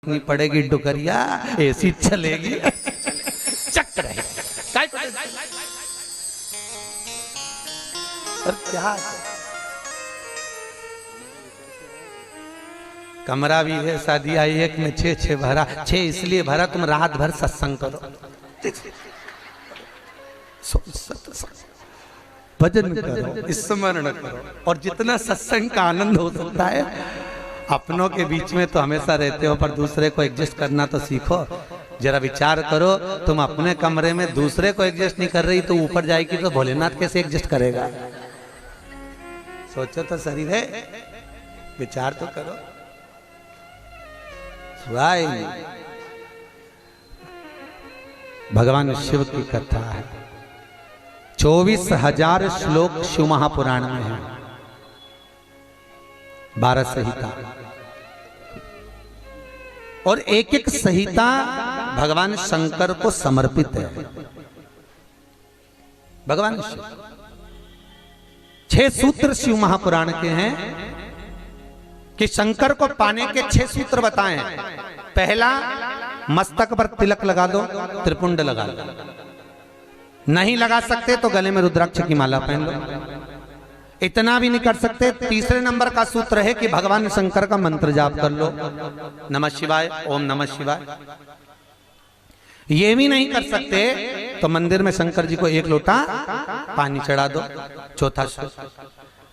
नहीं पड़ेगी डुकरिया, एसी चलेगी चक रहे। और क्या कमरा भी है, शादी आई एक में 6 भरा, 6 इसलिए भरा तुम रात भर सत्संग करो, भजन करो, स्मरण करो, और जितना सत्संग का आनंद हो सकता है। अपनों के बीच में तो हमेशा रहते हो, पर दूसरे को एडजस्ट करना तो सीखो। जरा विचार करो, तुम अपने कमरे में दूसरे को एडजस्ट नहीं कर रही तो ऊपर जाएगी तो भोलेनाथ कैसे एडजस्ट करेगा? सोचो तो शरीर है, विचार तो करो। भगवान शिव की कथा है, 24,000 श्लोक शिव महापुराण में है, 12 संहिता, और एक एक संहिता भगवान शंकर को समर्पित है। भगवान शिव 6 सूत्र शिव महापुराण के हैं कि शंकर को पाने के 6 सूत्र बताएं। पहला, मस्तक पर तिलक लगा दो, त्रिपुंड लगा दो, नहीं लगा सकते तो गले में रुद्राक्ष की माला पहन लो। इतना भी नहीं कर सकते, तीसरे नंबर का सूत्र है कि भगवान शंकर का मंत्र जाप कर लो, नमः शिवाय, ओम नमः शिवाय। ये भी नहीं कर सकते तो मंदिर में शंकर जी को 1 लोटा पानी चढ़ा दो, चौथा सूत्र।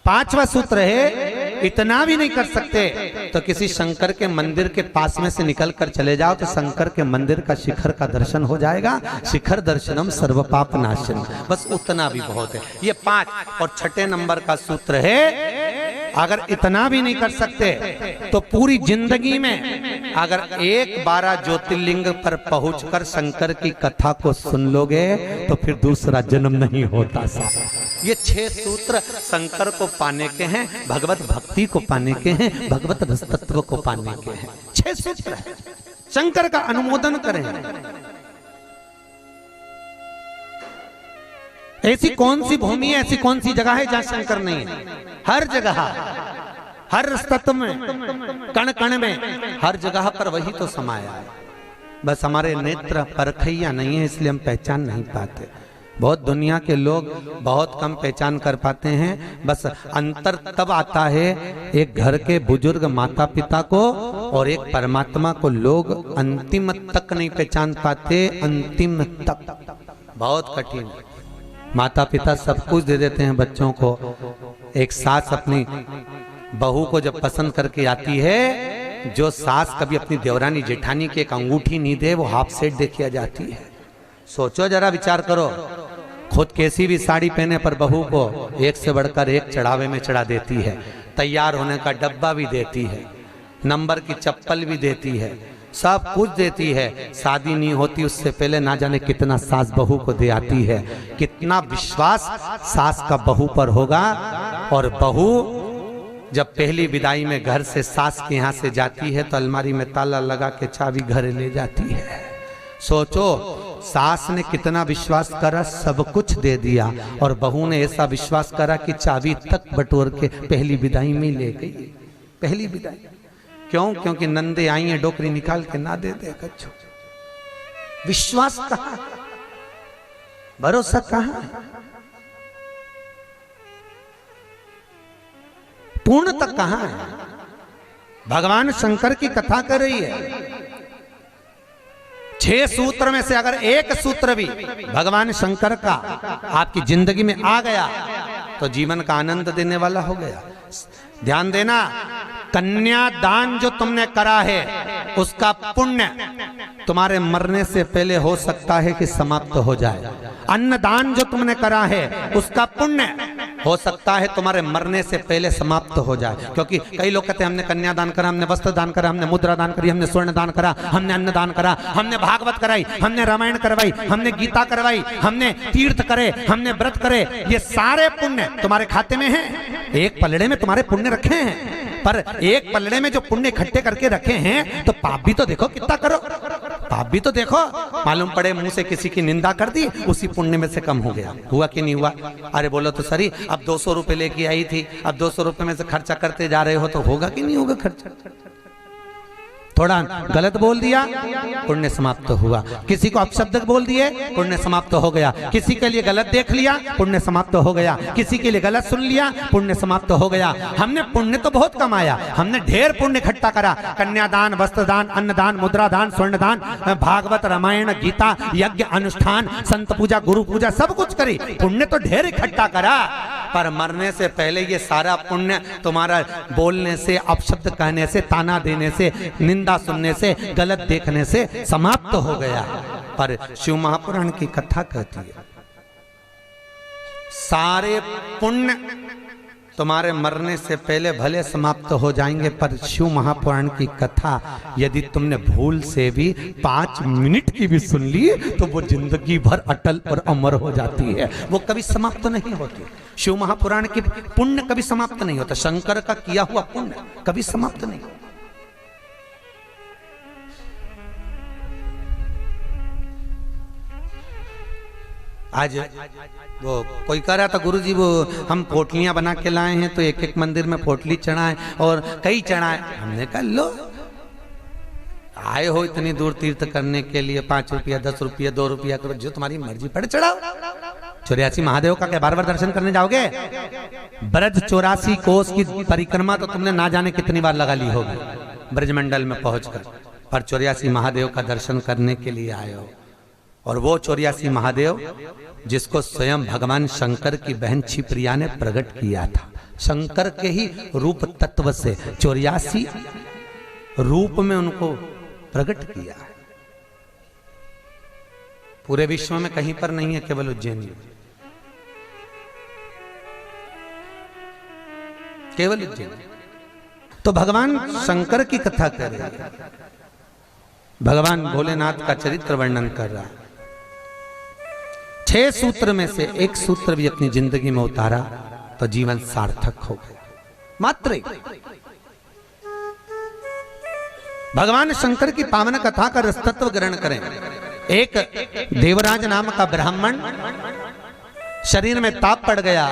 5वां सूत्र है, इतना भी नहीं कर सकते तो किसी शंकर के मंदिर के पास में से निकल कर चले जाओ तो शंकर के मंदिर का शिखर का दर्शन हो जाएगा। शिखर दर्शनम सर्व पाप नाशन, बस उतना भी बहुत है। ये 5। और 6ठे नंबर का सूत्र है, अगर इतना भी नहीं कर सकते तो पूरी जिंदगी में अगर 12 ज्योतिर्लिंग पर पहुंचकर शंकर की कथा को सुन लोगे तो फिर दूसरा जन्म नहीं होता। ये 6 सूत्र शंकर को पाने के हैं, भगवत भक्ति को पाने के हैं, भगवत रस तत्व को पाने के हैं। 6 सूत्र है, शंकर का अनुमोदन करें। ऐसी कौन सी भूमि है, ऐसी कौन सी जगह है जहां शंकर नहीं है? हर जगह, हर तत्व में, कण कण में, हर जगह पर वही तो समाया है। बस हमारे नेत्र परखैया नहीं है, इसलिए हम पहचान नहीं पाते। बहुत दुनिया के लोग बहुत कम पहचान कर पाते हैं। बस अंतर तब आता है एक घर के बुजुर्ग माता पिता को और एक परमात्मा को लोग अंतिम तक नहीं पहचान पाते। अंतिम तक बहुत कठिन। माता पिता सब कुछ दे देते हैं बच्चों को। एक सास अपनी बहू को जब पसंद करके आती है, जो सास कभी अपनी देवरानी जेठानी की एक अंगूठी नहीं दे वो हाफ सेट दे के आ जाती है। सोचो जरा, विचार करो। खुद कैसी भी साड़ी पहने पर बहू को एक से बढ़कर एक चढ़ावे में चढ़ा देती है। तैयार होने का डब्बा भी देती है, नंबर की चप्पल भी देती है, सब कुछ देती है। शादी नहीं होती उससे पहले ना जाने कितना सास बहू को दे आती है। कितना विश्वास सास का बहू पर होगा। और बहू जब पहली विदाई में घर से सास के यहाँ से जाती है तो अलमारी में ताला लगा के चाबी घर ले जाती है। सोचो, सास ने कितना विश्वास करा, सब कुछ दे दिया, और बहू ने ऐसा विश्वास करा कि चाबी तक बटोर के पहली विदाई में ले गई। पहली विदाई क्यों? क्योंकि नंदे आई हैं, डोकरी निकाल के ना दे दे कच्छो। विश्वास कहाँ, भरोसा कहाँ, पूर्ण तक कहाँ है? भगवान शंकर की कथा कर रही है। 6 सूत्र में से अगर एक सूत्र भी भगवान शंकर का आपकी जिंदगी में आ गया तो जीवन का आनंद देने वाला हो गया। ध्यान देना, कन्यादान जो तुमने करा है उसका पुण्य तुम्हारे मरने से पहले हो सकता है कि समाप्त हो जाए। अन्नदान जो तुमने करा है उसका पुण्य हो सकता है तुम्हारे मरने से पहले समाप्त हो जाए। क्योंकि कई लोग कहते हैं हमने कन्यादान करा, हमने वस्त्र दान करा, हमने मुद्रा दान करी, हमने स्वर्ण दान करा, हमने अन्न दान करा, हमने भागवत कराई, हमने रामायण करवाई, हमने गीता करवाई, हमने तीर्थ करे, हमने व्रत करे। ये सारे पुण्य तुम्हारे खाते में हैं। एक पलड़े में तुम्हारे पुण्य रखे हैं, पर एक पलड़े में जो पुण्य इकट्ठे करके रखे हैं तो पाप भी तो देखो कितना करो। पाप भी तो देखो, मालूम पड़े मुंह से किसी की निंदा कर दी, उसी पुण्य में से कम हो गया। हुआ कि नहीं हुआ? अरे बोलो तो सही, अब 200 रुपए लेके आई थी, अब 200 रुपए में से खर्चा करते जा रहे हो तो होगा कि नहीं होगा खर्चा? थोड़ा गलत बोल दिया, पुण्य समाप्त हुआ। किसी को अपशब्द बोल दिए, पुण्य समाप्त हो गया। किसी के लिए गलत देख लिया, पुण्य समाप्त हो गया। किसी के लिए गलत सुन लिया, पुण्य समाप्त हो गया। हमने पुण्य तो बहुत कमाया, हमने ढेर पुण्य इकट्ठा करा। कन्यादान, वस्त्रदान, अन्नदान, मुद्रादान, स्वर्णदान, भागवत, रामायण, गीता, यज्ञ, अनुष्ठान, संत पूजा, गुरु पूजा, सब कुछ करी, पुण्य तो ढेर इकट्ठा करा। पर मरने से पहले ये सारा पुण्य तुम्हारा बोलने से, अपशब्द कहने से, ताना देने से, निंदा सुनने से, गलत देखने से समाप्त हो गया। पर शिव महापुराण की कथा कहती है सारे पुण्य तुम्हारे मरने से पहले भले समाप्त हो जाएंगे, पर शिव महापुराण की कथा यदि तुमने भूल से भी 5 मिनट की भी सुन ली तो वो जिंदगी भर अटल और अमर हो जाती है, वो कभी समाप्त नहीं होती। शिव महापुराण की पुण्य कभी समाप्त नहीं होता। शंकर का किया हुआ पुण्य कभी समाप्त नहीं होता। आज वो कोई कह रहा था गुरुजी वो हम पोटलियां बना के लाए हैं तो एक एक मंदिर में पोटली चढ़ाएं और कई चढ़ाएं। हमने कहा लो आए हो इतनी दूर तीर्थ करने के लिए, 5 रुपया 10 रुपया 2 रुपया करो, जो तुम्हारी मर्जी पड़े चढ़ाओ। 84 महादेव का क्या बार-बार दर्शन करने जाओगे? ब्रज 84 कोस की परिक्रमा तो तुमने ना जाने कितनी बार लगा ली होगी ब्रजमंडल में पहुंचकर, पर 84 महादेव का दर्शन करने के लिए आए हो। और वो 84 महादेव जिसको स्वयं भगवान शंकर की बहन छिप्रिया ने प्रकट किया था, शंकर के ही रूप तत्व से 84 रूप में उनको प्रकट किया है। पूरे विश्व में कहीं पर नहीं है, केवल उज्जैन में, केवल उज्जैन। तो भगवान शंकर की कथा कर रहे हैं, भगवान भोलेनाथ का चरित्र वर्णन कर रहा है। 6 सूत्र में से एक सूत्र भी अपनी जिंदगी में उतारा तो जीवन सार्थक हो गया। मात्र भगवान शंकर की पावन कथा का रसतत्व ग्रहण करें। एक देवराज नाम का ब्राह्मण शरीर में ताप पड़ गया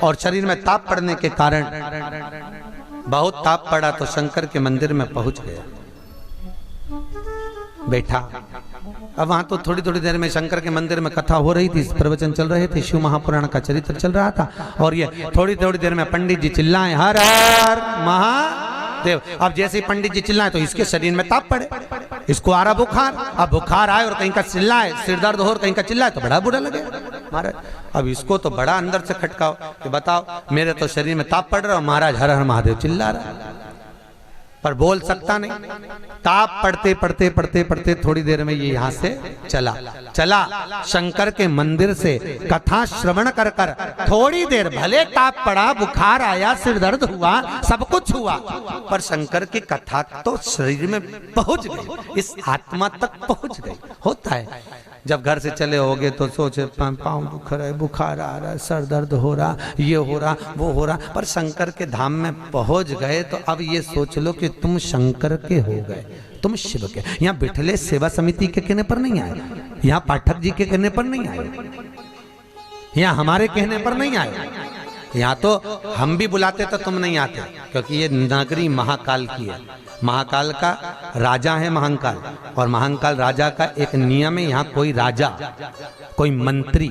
और शरीर में ताप पड़ने के कारण बहुत ताप पड़ा तो शंकर के मंदिर में पहुंच गया, बैठा। अब वहां तो थोड़ी थोड़ी देर में शंकर के मंदिर में कथा हो रही थी, प्रवचन चल रहे थे, शिव महापुराण का चरित्र चल रहा था। और ये थोड़ी थोड़ी देर में पंडित जी चिल्लाएं हर हर महादेव। अब जैसे ही पंडित जी चिल्लाएं तो इसके शरीर में ताप पड़े, इसको आ रहा बुखार। अब बुखार आए और कहीं का चिल्लाए, सिर दर्द हो और कहीं का चिल्लाए तो बड़ा बुरा लगे महाराज। अब इसको तो बड़ा अंदर से खटकाओ कि बताओ मेरे तो शरीर में ताप पड़ रहा है, महाराज हर हर महादेव चिल्ला रहा, पर बोल सकता नहीं। ताप पढ़ते पढ़ते पढ़ते पढ़ते थोड़ी देर में ये यहाँ से चला शंकर के मंदिर से कथा श्रवण कर कर थोड़ी देर भले ताप पड़ा, बुखार आया, सिर दर्द हुआ, सब कुछ हुआ, पर शंकर की कथा तो शरीर में पहुंच गई, इस आत्मा तक पहुंच गई। होता है जब घर से चले होगे तो सोचे पाँव दुख रहा है, बुखार आ रहा है, सर दर्द हो रहा, ये हो रहा, वो हो रहा, पर शंकर के धाम में पहुंच गए तो अब ये सोच लो कि तुम शंकर के हो गए, तुम शिव के। यहाँ बिठले सेवा समिति के कहने पर नहीं आए, यहाँ पाठक जी के कहने पर नहीं आए, यहाँ हमारे कहने पर नहीं आए। यहाँ तो हम भी बुलाते तो तुम नहीं आते, क्योंकि ये नगरी महाकाल की है। महाकाल का राजा है महाकाल, और महाकाल राजा का एक नियम है, यहाँ कोई राजा, कोई मंत्री,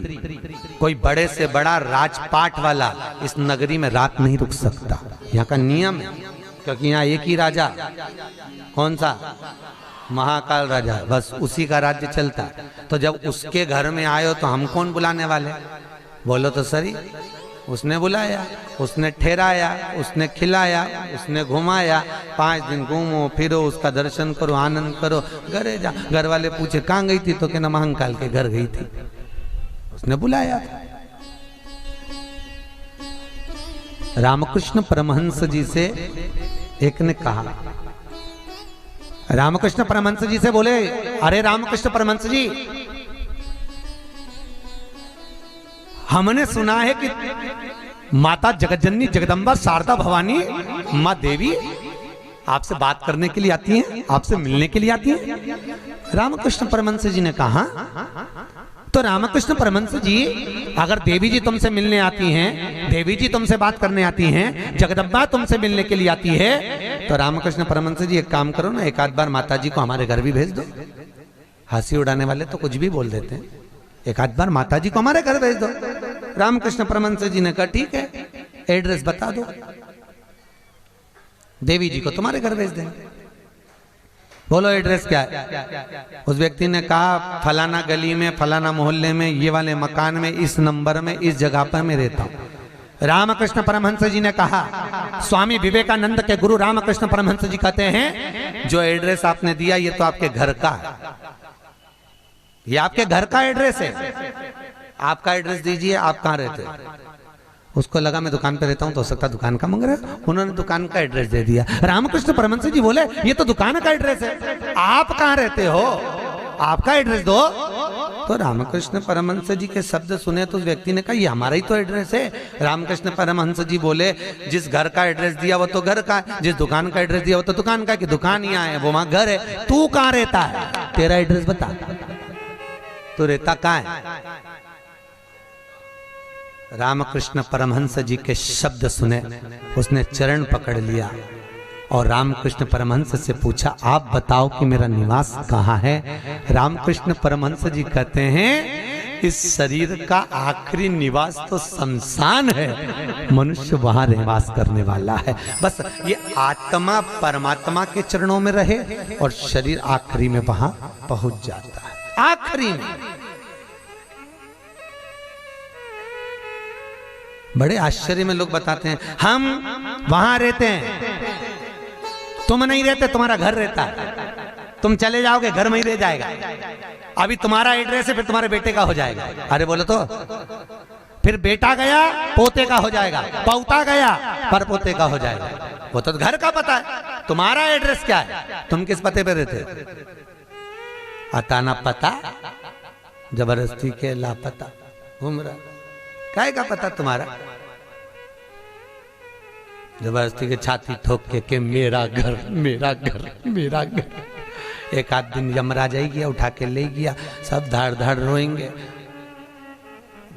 कोई बड़े से बड़ा राजपाट वाला इस नगरी में रात नहीं रुक सकता। यहाँ का नियम है, क्योंकि यहाँ एक ही राजा, कौन सा? महाकाल राजा, बस उसी का राज्य चलता है। तो जब उसके घर में आए हो तो हम कौन बुलाने वाले? बोलो तो सही। उसने बुलाया, उसने ठहराया, उसने खिलाया, उसने घुमाया, 5 दिन घूमो फिरो, उसका दर्शन करो, आनंद करो, घरे जा। घर वाले पूछे कहाँ गई थी तो कहना महाकाल के घर गई थी, उसने बुलाया था। रामकृष्ण परमहंस जी से एक ने कहा, रामकृष्ण परमहंस जी से बोले, अरे रामकृष्ण परमहंस जी, हमने सुना है कि माता जगतजननी जगदम्बा शारदा भवानी माँ देवी आपसे बात करने के लिए आती हैं, आपसे मिलने के लिए आती हैं। रामकृष्ण परमहंस जी ने कहा, तो रामकृष्ण परमहंस जी, अगर देवी जी तुमसे मिलने आती हैं, देवी जी तुमसे बात करने आती हैं, जगदम्बा तुमसे मिलने के लिए आती है, तो रामकृष्ण परमहंस जी एक काम करो ना, एक आध बार माता जी को हमारे घर भी भेज दो। हंसी उड़ाने वाले तो कुछ भी बोल देते हैं, एक आध बार माता जी को हमारे घर भेज दो। रामकृष्ण परमहंस जी ने कहा ठीक है, एड्रेस बता दो, देवी जी को तुम्हारे घर भेज देंगे। बोलो एड्रेस क्या है? उस व्यक्ति ने कहा फलाना गली में, फलाना मोहल्ले में, ये वाले मकान में, इस नंबर में, इस जगह पर मैं रहता हूं। रामकृष्ण परमहंस जी ने कहा, स्वामी विवेकानंद के गुरु रामकृष्ण परमहंस जी कहते हैं जो एड्रेस आपने दिया ये तो आपके घर का है, ये आपके घर का एड्रेस है, आपका एड्रेस दीजिए, आप कहाँ रहते हैं? उसको लगा मैं दुकान पे रहता हूं, तो हो सकता दुकान का मांग रहा है। उन्होंने दुकान का एड्रेस दे दिया। रामकृष्ण परमहंस जी बोले ये तो दुकान का एड्रेस है, आप कहाँ रहते हो, आपका एड्रेस दो। तो रामकृष्ण परमहंस जी के शब्द सुने तो उस व्यक्ति ने कहा ये हमारा ही तो एड्रेस है। रामकृष्ण परमहंस जी बोले जिस घर का एड्रेस दिया वो तो घर का है, जिस दुकान का एड्रेस दिया वो तो दुकान का है, कि दुकान यहाँ है वो वहां घर है, तू कहाँ रहता है, तेरा एड्रेस बता, तू रहता कहाँ है? रामकृष्ण परमहंस जी के शब्द सुने, उसने चरण पकड़ लिया और रामकृष्ण परमहंस से पूछा आप बताओ कि मेरा निवास कहाँ है? रामकृष्ण परमहंस जी कहते हैं इस शरीर का आखिरी निवास तो शमशान है, मनुष्य वहां निवास करने वाला है। बस ये आत्मा परमात्मा के चरणों में रहे और शरीर आखिरी में वहां पहुंच जाता है, आखिरी में। बड़े आश्चर्य में लोग बताते हैं हम वहां रहते हैं, तुम नहीं रहते, तुम्हारा घर रहता है, तुम चले जाओगे घर में ही रह जाएगा, अभी तुम्हारा एड्रेस है फिर तुम्हारे बेटे का हो जाएगा। अरे बोलो तो, फिर बेटा गया पोते का हो जाएगा, पौता गया पर पोते का हो जाएगा, वो तो घर का पता है, तुम्हारा एड्रेस क्या है, तुम किस पते पे रहते? अताना पता जबरदस्ती के लापता घूम रहा, काय का पता तुम्हारा? जबरदस्ती के छाती ठोक के मेरा घर मेरा घर मेरा घर। एक आध दिन यमराज आई गया, उठा के ले गया, सब धाड़ धाड़ रोएंगे।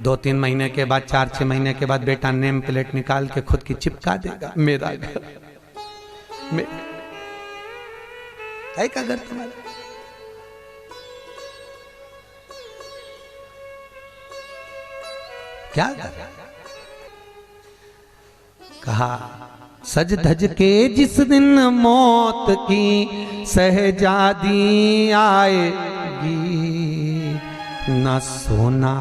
2-3 महीने के बाद, 4-6 महीने के बाद बेटा नेम प्लेट निकाल के खुद की चिपका देगा, मेरा घर काय का घर तुम्हारा? क्या कहा? सज धज के जिस दिन मौत की सहजादी आएगी, न सोना।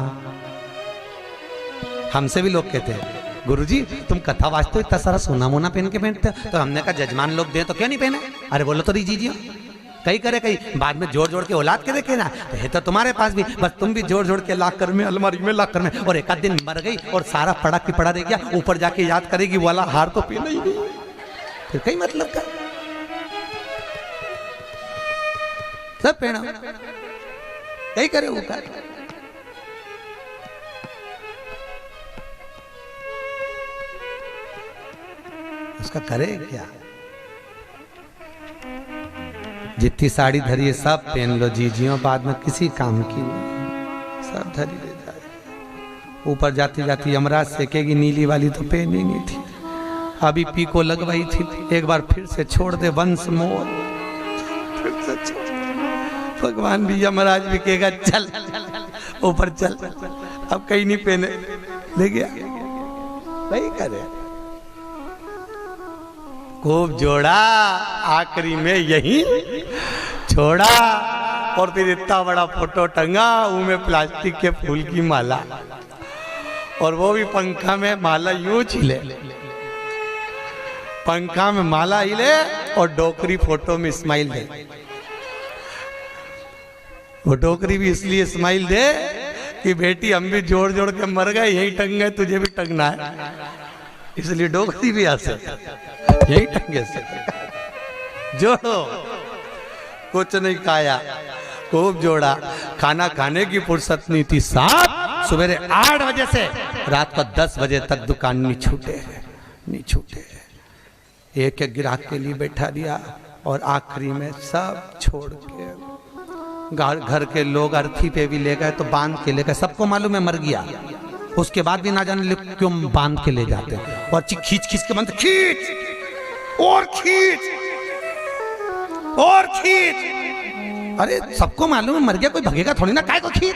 हमसे भी लोग कहते हैं गुरुजी तुम कथा वाचते हो, इतना सारा सोना मोना पहन के पहनते हो, तो हमने कहा जजमान लोग दे तो क्यों नहीं पहने? अरे बोलो तो दीजिए, कई करे कई बाद में जोड़ जोड़ के औलाद के देखे ना, तो है तो तुम्हारे पास भी, बस तुम भी जोड़ जोड़ के लाकर में, अलमारी में लाकर में, और एक आध दिन मर गई और सारा पड़ा की पड़ा रह गया, ऊपर जाके याद करेगी वाला हार तो पहना ही नहीं, फिर कई मतलब का सब पहना, कई करे वो कर। उसका करे क्या? जितनी साड़ी धरी है सब पहन लो जीजियों, बाद में किसी काम की नहीं, सब धरी ले जाए। ऊपर जाती जाती यमराज सेकेगी, नीली वाली तो पहनी नहीं थी, अभी पीको लगवाई थी, एक बार फिर से छोड़ दे वंश मोल, फिर से छोड़। भगवान भी यमराज भी कहेगा चल ऊपर चल, अब कहीं नहीं पहने, ले गया वही करे। खूब जोड़ा, आखिरी में यही छोड़ा, और फिर इतना बड़ा फोटो टंगा, उनमें प्लास्टिक के फूल की माला, और वो भी पंखा में माला यूं हिले, पंखा में माला हिले और डोकरी फोटो में स्माइल दे। वो डोकरी भी इसलिए स्माइल दे कि बेटी हम भी जोड़ जोड़ के मर गए, यही टंग गए, तुझे भी टंगना है, इसलिए डोकरी भी हंसे, यही टंगे से जोड़ो। कुछ नहीं खाया, खूब जोड़ा, खाना खाने की फुर्सत नहीं थी, साहब सवेरे 8 बजे से रात को 10 बजे तक दुकान नहीं छूटे, एक एक ग्राहक के लिए बैठा दिया, और आखिरी में सब छोड़ के घर के लोग अर्थी पे भी ले गए, तो बांध के ले गए, सबको मालूम है मर गया, उसके बाद भी ना जाने क्यों बांध के ले जाते, और खींच खींच के बांध, खींच और खींच, और खींच। अरे सबको मालूम है मर गया, कोई भगेगा थोड़ी ना, काय को खींच,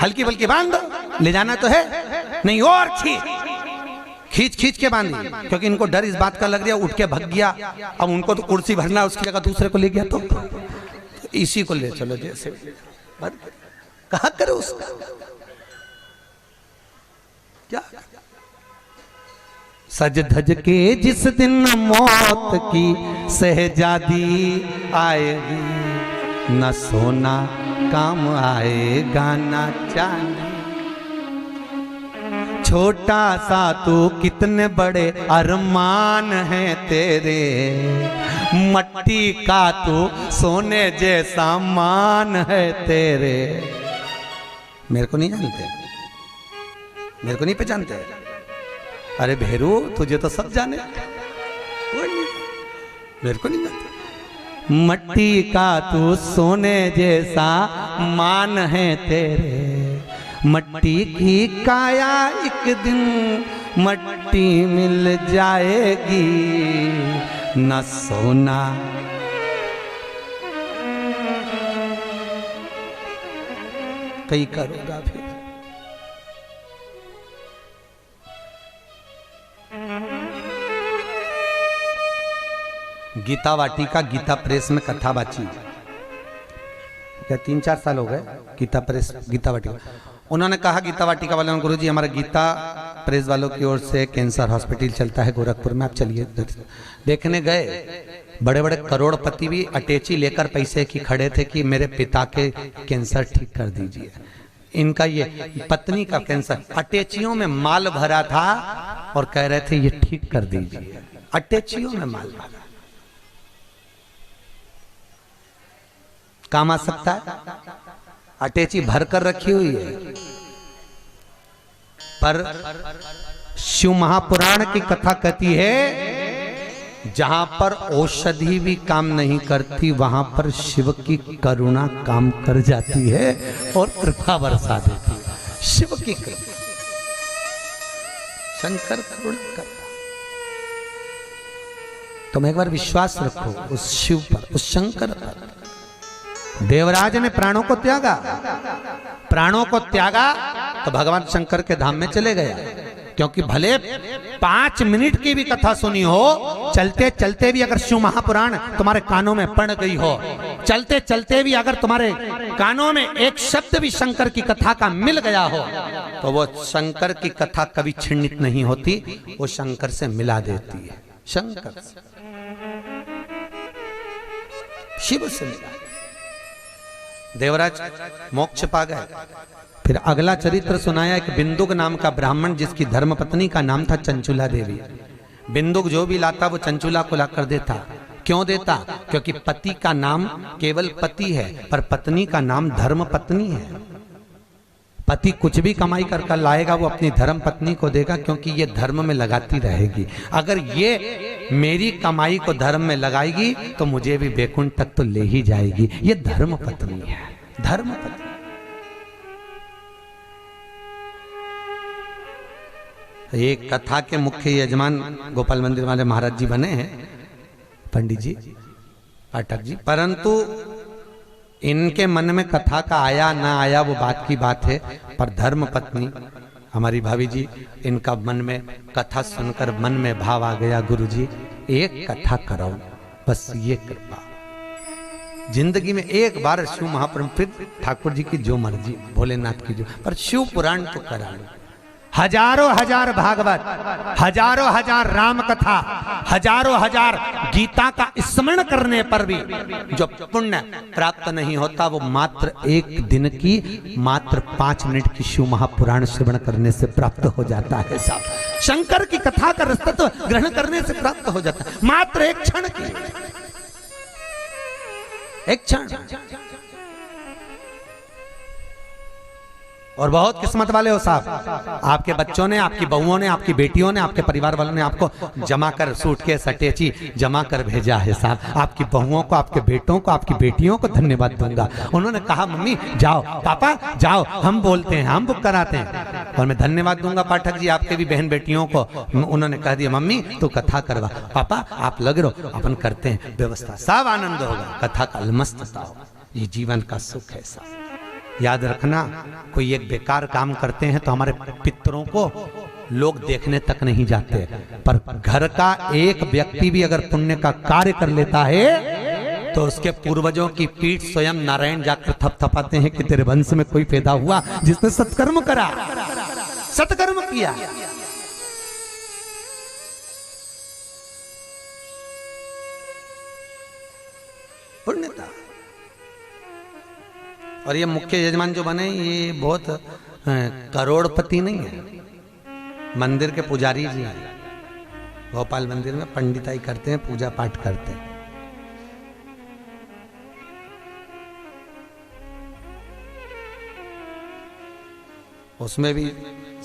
हल्की बल्कि बांध दो, ले जाना तो है नहीं, और खींच खींच के बांधी, क्योंकि इनको डर इस बात का लग रहा, उठ के भग गया, अब उनको तो कुर्सी भरना, उसकी जगह दूसरे को ले गया तो इसी को ले चलो, जैसे कहा करो उसका क्या। सज धज के जिस दिन मौत की शहजादी आएगी, न सोना काम आएगा न चांदी। छोटा सा तू कितने बड़े अरमान हैं तेरे, मट्टी का तू सोने जैसा मान है तेरे। मेरे को नहीं जानते, मेरे को नहीं पहचानते? अरे भेरू तुझे तो सब जाने, मेरे को नहीं जानते। मट्टी का तू सोने जैसा मान है तेरे, मट्टी की काया एक दिन मट्टी मिल जाएगी, न सोना कहीं करोगा फिर। गीता वाटिका गीता प्रेस में कथा बाची, क्या 3-4 साल हो गए गीता प्रेस गीता वाटिका। उन्होंने कहा गीता वाटिका वालों, गुरु जी हमारे गीता प्रेस वालों की ओर से कैंसर हॉस्पिटल चलता है गोरखपुर में, आप चलिए। देखने गए, बड़े बड़े करोड़पति भी अटैची लेकर पैसे की खड़े थे कि मेरे पिता के कैंसर ठीक कर दीजिए। इनका ये पत्नी का कैंसर, अटैचियों में माल भरा था और कह रहे थे ये ठीक कर दीजिए, अटैचियों में माल भरा। काम आ सकता है, अटैची भर कर रखी हुई है, पर शिव महापुराण की कथा कहती है जहां पर औषधि भी काम नहीं करती वहां पर शिव की करुणा काम कर जाती है और कृपा बरसा देती है। शिव की कृपा, शंकर करुणा करता। तुम एक बार विश्वास रखो उस शिव पर, उस शंकर पर। देवराज ने प्राणों को त्यागा, प्राणों को त्यागा तो भगवान शंकर के धाम में चले गया, क्योंकि भले 5 मिनट की भी कथा सुनी हो, चलते चलते भी अगर शिव महापुराण तुम्हारे कानों में पड़ गई हो, चलते चलते भी अगर तुम्हारे कानों में एक शब्द भी शंकर की कथा का मिल गया हो, तो वो शंकर की कथा कभी छिन्नित नहीं होती, वो शंकर से मिला देती है। शंकर से, शिव से मिला। देवराज मोक्ष पा गए। फिर अगला चरित्र सुनाया एक बिंदुक नाम का ब्राह्मण जिसकी धर्मपत्नी का नाम था चंचुला देवी। बिंदुक जो भी लाता वो चंचुला को लाकर देता। क्यों देता? क्योंकि पति का नाम केवल पति है, पर पत्नी का नाम धर्म पत्नी है। पति कुछ भी कमाई कर कर लाएगा वो अपनी धर्म पत्नी को देगा, क्योंकि ये धर्म में लगाती रहेगी। अगर ये मेरी कमाई को धर्म में लगाएगी तो मुझे भी बैकुंठ तक तो ले ही जाएगी। ये धर्म पत्नी है, धर्म पत्नी। एक कथा के मुख्य यजमान गोपाल मंदिर वाले महाराज जी बने हैं, पंडित जी पाठक जी, परंतु इनके मन में कथा का आया ना आया वो बात की बात है, पर धर्म पत्नी हमारी भाभी जी, इनका मन में कथा सुनकर मन में भाव आ गया, गुरुजी एक कथा कराओ, बस ये कृपा। जिंदगी में एक बार शिव महापुराण, फिर ठाकुर जी की जो मर्जी, भोलेनाथ की जो, पर शिव पुराण तो करा लो। हजारों हजार भागवत, हजारों हजार राम कथा, हजारों हजार गीता का स्मरण करने पर भी जो पुण्य प्राप्त नहीं होता वो मात्र एक दिन की, मात्र 5 मिनट की शिव महापुराण श्रवण करने से प्राप्त हो जाता है। साहब शंकर की कथा का रसतत्व ग्रहण करने से प्राप्त हो जाता है, मात्र एक क्षण की, एक क्षण। और बहुत किस्मत वाले हो साहब, आपके बच्चों ने, आपकी बहुओं ने, आपकी बेटियों ने, आपके परिवार वालों ने आपको जमा कर सूटकेस अटैची जमा कर भेजा है साहब। आपकी बहुओं को, आपके बेटों को, आपकी बेटियों को धन्यवाद दूंगा। उन्होंने कहा मम्मी जाओ, पापा जाओ, हम बोलते हैं, हम बुक कराते हैं। और मैं धन्यवाद दूंगा पाठक जी आपके भी बहन बेटियों को, उन्होंने कह दिया मम्मी तू कथा करवा, पापा आप लग रहो अपन करते हैं व्यवस्था, सब आनंद होगा, कथा का मस्तता होगा। ये जीवन का सुख है साहब। याद रखना, कोई एक बेकार काम करते हैं तो हमारे पितरों को लोग देखने तक नहीं जाते, पर घर का एक व्यक्ति भी अगर पुण्य का कार्य कर लेता है तो उसके पूर्वजों की पीठ स्वयं नारायण जाकर थपथपाते हैं कि तेरे वंश में कोई पैदा हुआ जिसने सत्कर्म करा, सत्कर्म किया। पुण्यता। और ये मुख्य यजमान जो बने ये बहुत करोड़पति नहीं है, मंदिर के पुजारी जी हैं, भोपाल मंदिर में पंडिताई करते हैं, पूजा पाठ करते हैं। उसमें भी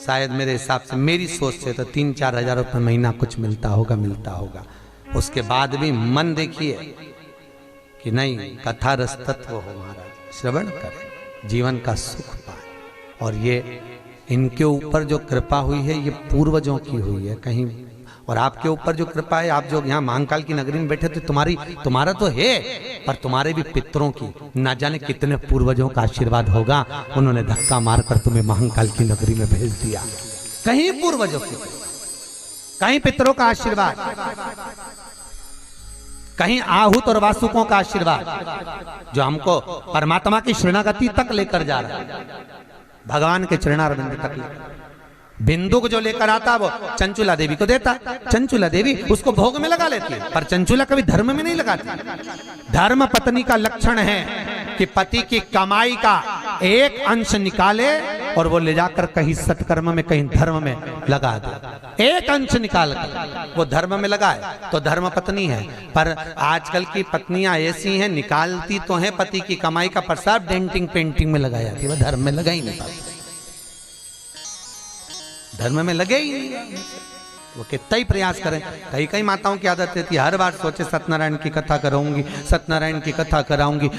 शायद मेरे हिसाब से, मेरी सोच से तो 3-4 हजार रुपये महीना कुछ मिलता होगा। उसके बाद भी मन देखिए कि नहीं, कथा रस तत्व हो महाराज, श्रवण करें, जीवन का सुख पाए। और ये इनके ऊपर जो कृपा हुई है ये पूर्वजों की हुई है कहीं, और आपके ऊपर जो कृपा है, आप जो यहाँ महाकाल की नगरी में बैठे तो तुम्हारा तो है, पर तुम्हारे भी पितरों की ना जाने कितने पूर्वजों का आशीर्वाद होगा, उन्होंने धक्का मारकर तुम्हें महाकाल की नगरी में भेज दिया। कहीं पूर्वजों की, कहीं पितरों का आशीर्वाद, कहीं आहूत और वासुकों का आशीर्वाद जो हमको परमात्मा की शरणागति तक लेकर जा रहा है, भगवान के चरणारविंद तक लेकर। बिंदु को जो लेकर आता वो चंचुला देवी को देता, चंचुला देवी उसको भोग में लगा लेती है, पर चंचुला कभी धर्म में नहीं लगाती। धर्म पत्नी का लक्षण है कि पति की कमाई का एक अंश निकाले और वो ले जाकर कहीं सत्कर्म में, कहीं धर्म में लगा दे। एक अंश निकाल कर वो धर्म में लगाए तो धर्म पत्नी है। पर आजकल की पत्नियां ऐसी हैं, निकालती तो है पति की कमाई का, पर सब डेंटिंग पेंटिंग में लगाया जाती है, वो धर्म में लगा ही नहीं पाती, धर्म में लगे ही नहीं। वो कितना ही प्रयास करें। कई माताओं की आदत रहती है हर बार सोचे सत्यनारायण की कथा कराऊंगी, सत्यनारायण की कथा कराऊंगी,